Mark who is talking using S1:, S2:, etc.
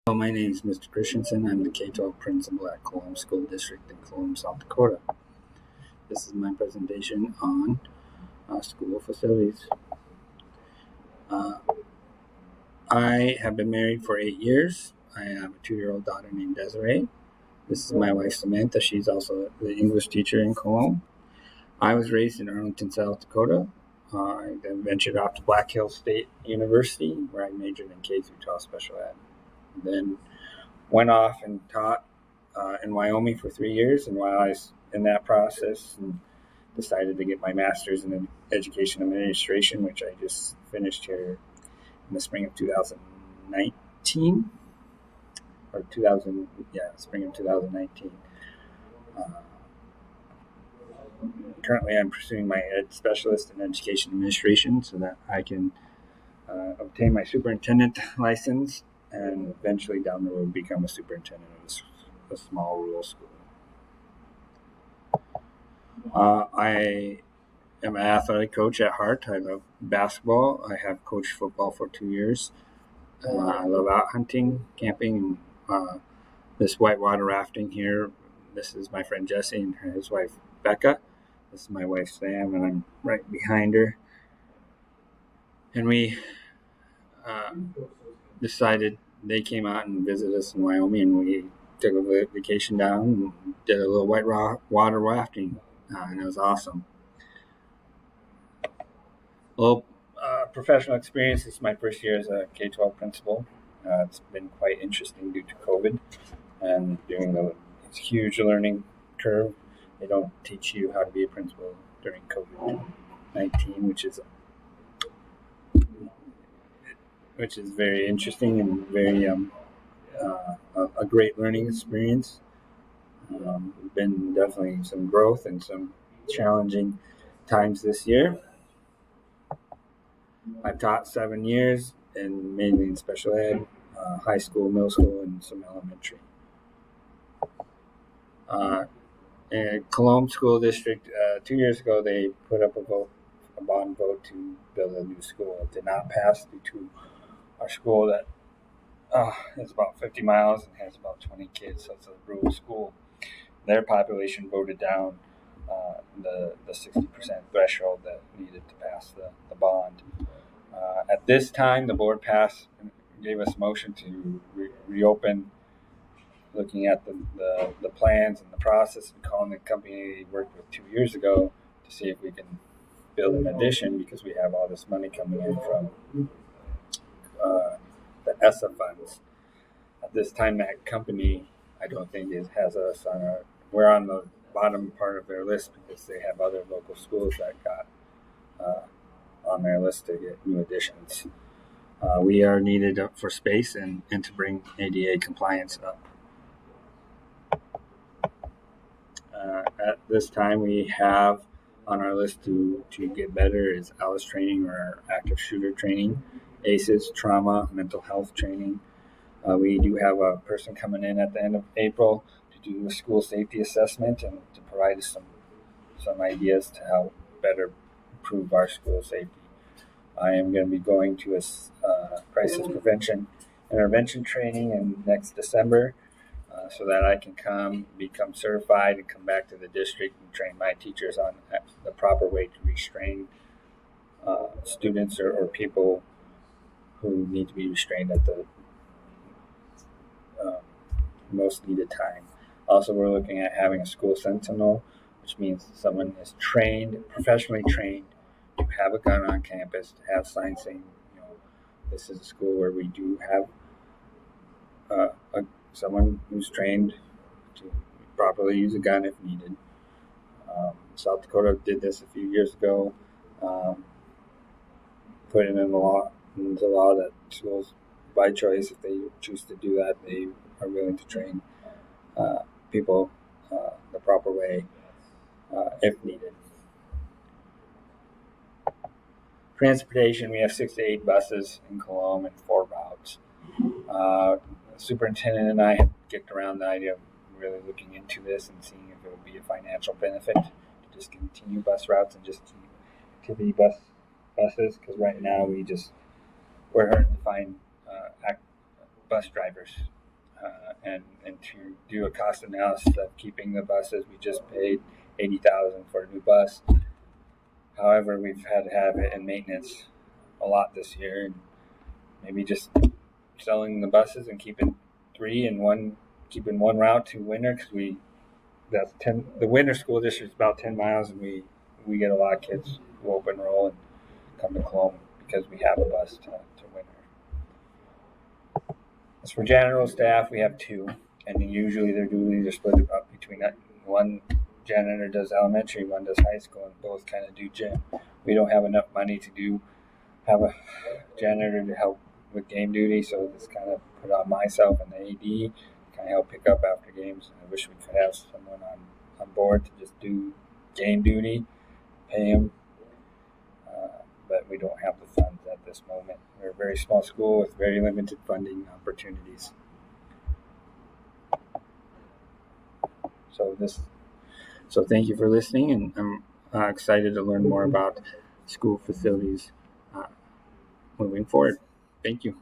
S1: Hello, my name is Mr. Christensen. I'm the K-12 principal at Colum School District in Colum, South Dakota. This is my presentation on school facilities. I have been married for 8 years. I have a 2-year-old daughter named Desiree. This is my wife, Samantha. She's also the English teacher in Colum. I was raised in Arlington, South Dakota. I then ventured off to Black Hills State University, where I majored in K-12 special ed. Then went off and taught in Wyoming for 3 years, and while I was in that process, and decided to get my master's in education administration, which I just finished here in the spring of 2019, spring of 2019. Currently, I'm pursuing my ed specialist in education administration so that I can obtain my superintendent license and eventually down the road become a superintendent of a small rural school. I am an athletic coach at heart. I love basketball. I have coached football for 2 years. I love out hunting, camping, and this whitewater rafting here. This is my friend Jesse and his wife Becca. This is my wife Sam, and I'm right behind her. And we decided they came out and visited us in Wyoming, and we took a vacation down and did a little whitewater rafting, and it was awesome. Well, professional experience. This is my first year as a K-12 principal. It's been quite interesting due to COVID and it's a huge learning curve. They don't teach you how to be a principal during COVID-19, which is very interesting and very a great learning experience. Been definitely some growth and some challenging times this year. I've taught 7 years, and mainly in special ed, high school, middle school, and some elementary. In Colum School District, 2 years ago, they put up a bond vote to build a new school. It did not pass due to our school that is about 50 miles and has about 20 kids, so it's a rural school. Their population voted down the 60% threshold that needed to pass the bond. At this time, the board gave us motion to reopen, looking at the plans and the process, and calling the company we worked with 2 years ago to see if we can build an addition, because we have all this money coming in from the ESSA funds. At this time, that company, I don't think has us we're on the bottom part of their list, because they have other local schools that got on their list to get new additions. We are needed up for space and to bring ADA compliance up. At this time, we have on our list to get better is ALICE training, or active shooter training, ACEs, trauma, mental health training. We do have a person coming in at the end of April to do a school safety assessment and to provide us some ideas to how better improve our school safety. I am going to be going to a crisis prevention intervention training in next December, so that I can become certified and come back to the district and train my teachers on the proper way to restrain students or people who need to be restrained at the most needed time. Also, we're looking at having a school sentinel, which means someone is professionally trained to have a gun on campus, to have signs saying, this is a school where we do have someone who's trained to properly use a gun if needed. South Dakota did this a few years ago, put it in the law that schools, by choice, if they choose to do that, they are willing to train people the proper way if needed. Transportation, we have 6 to 8 buses in Colum and 4 routes. The superintendent and I have kicked around the idea of really looking into this and seeing if it would be a financial benefit to just continue bus routes and just keep activity buses, because right now we're hard to find bus drivers and to do a cost analysis of keeping the buses. We just paid $80,000 for a new bus. However, we've had to have it in maintenance a lot this year, and maybe just selling the buses and keeping one route to Winter, because the Winter school district is about 10 miles, and we get a lot of kids who open roll and come to Cologne because we have a bus to Winter. As for janitorial staff, we have two, and usually their duties are split up between one janitor does elementary, one does high school, and both kind of do gym. We don't have enough money to have a janitor to help with game duty, so it's kind of put on myself and the AD to kind of help pick up after games. I wish we could have someone on board to just do game duty, pay him, but we don't have the funds at this moment. We're a very small school with very limited funding opportunities. So thank you for listening, and I'm excited to learn more about school facilities moving forward. Thank you.